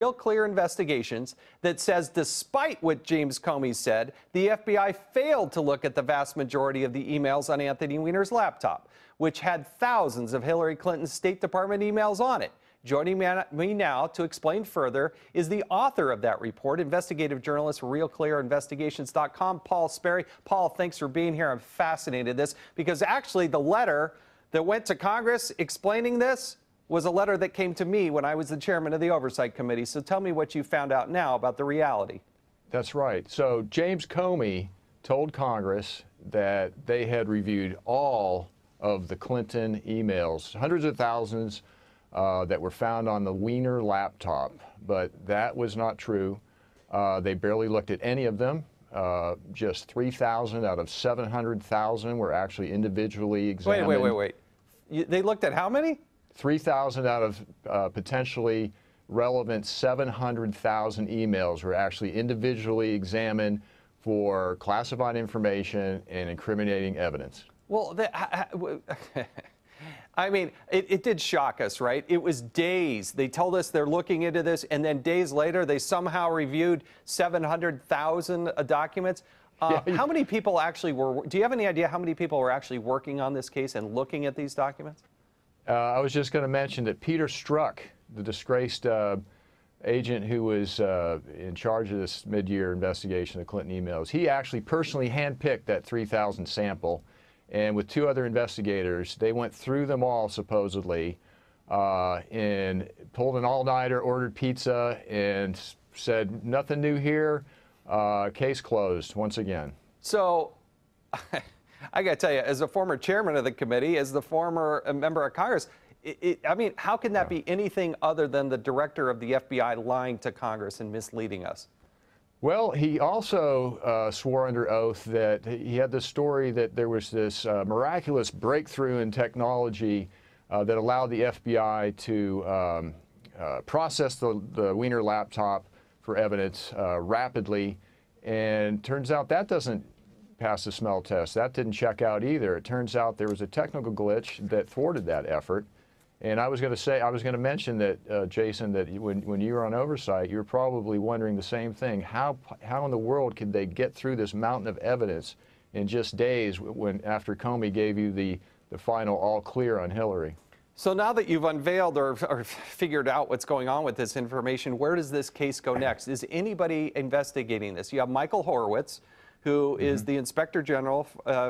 Real Clear Investigations that says despite what James Comey said, the FBI failed to look at the vast majority of the emails on Anthony Weiner's laptop, which had thousands of Hillary Clinton's State Department emails on it. Joining me now to explain further is the author of that report, investigative journalist for RealClearInvestigations.com, Paul Sperry. Paul, thanks for being here. I'm fascinated with this because actually the letter that went to Congress explaining this was a letter that came to me when I was the chairman of the Oversight Committee. So tell me what you found out now about the reality. That's right. So James Comey told Congress that they had reviewed all of the Clinton emails, hundreds of thousands that were found on the Weiner laptop, but that was not true. They barely looked at any of them. Just 3,000 out of 700,000 were actually individually examined. Wait. They looked at how many? 3,000 out of potentially relevant 700,000 emails were actually individually examined for classified information and incriminating evidence. Well, I mean, it did shock us, right? It was days. They told us they're looking into this, and then days later, they somehow reviewed 700,000 documents. How many people actually do you have any idea how many people were actually working on this case and looking at these documents? I was just going to mention that Peter Strzok, the disgraced agent who was in charge of this mid-year investigation of Clinton emails, he actually personally handpicked that 3,000 sample. And with two other investigators, they went through them all, supposedly, and pulled an all-nighter, ordered pizza, and said, nothing new here, case closed once again. So, I got to tell you, as a former chairman of the committee, as the former member of Congress, I mean, how can that be anything other than the director of the FBI lying to Congress and misleading us? Well, he also swore under oath that he had this story that there was this miraculous breakthrough in technology that allowed the FBI to process the Weiner laptop for evidence rapidly. And turns out that doesn't pass the smell test. That didn't check out either. It turns out there was a technical glitch that thwarted that effort. And I was going to mention that, Jason, that when you were on oversight, you were probably wondering the same thing. How in the world could they get through this mountain of evidence in just days after Comey gave you the final all clear on Hillary? So now that you've unveiled or figured out what's going on with this information, where does this case go next? Is anybody investigating this? You have Michael Horowitz, who is the Inspector General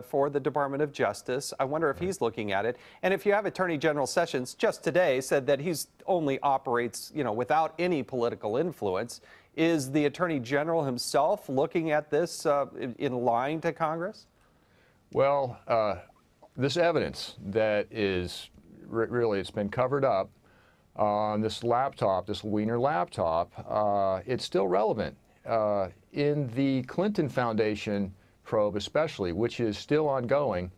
for the Department of Justice. I wonder if he's looking at it. And if you have Attorney General Sessions, just today said that he's only operates, without any political influence. Is the Attorney General himself looking at this in lying to Congress? Well, this evidence that is really, it's been covered up on this laptop, this Weiner laptop, it's still relevant. In the Clinton Foundation probe especially, which is still ongoing.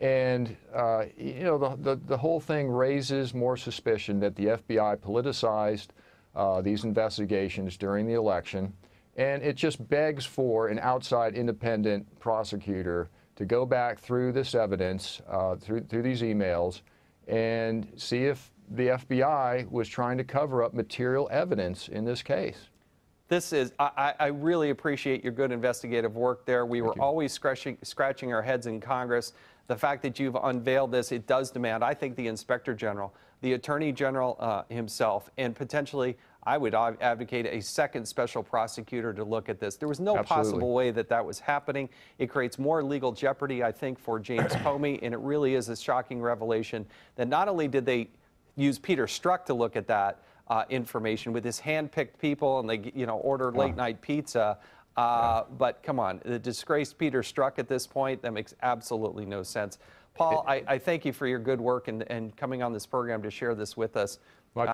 And, the whole thing raises more suspicion that the FBI politicized these investigations during the election. And it just begs for an outside independent prosecutor to go back through this evidence, through these emails, and see if the FBI was trying to cover up material evidence in this case. I really appreciate your good investigative work there. We were always scratching our heads in Congress. The fact that you've unveiled this, it does demand, I think, the Inspector General, the Attorney General himself, and potentially, I would advocate a second special prosecutor to look at this. There was no possible way that that was happening. It creates more legal jeopardy, I think, for James Comey, and it really is a shocking revelation that not only did they use Peter Strzok to look at that, information with his hand-picked people, and they, order late-night pizza. But come on, the disgraced Peter Strzok at this point, that makes absolutely no sense. Paul, I thank you for your good work and coming on this program to share this with us.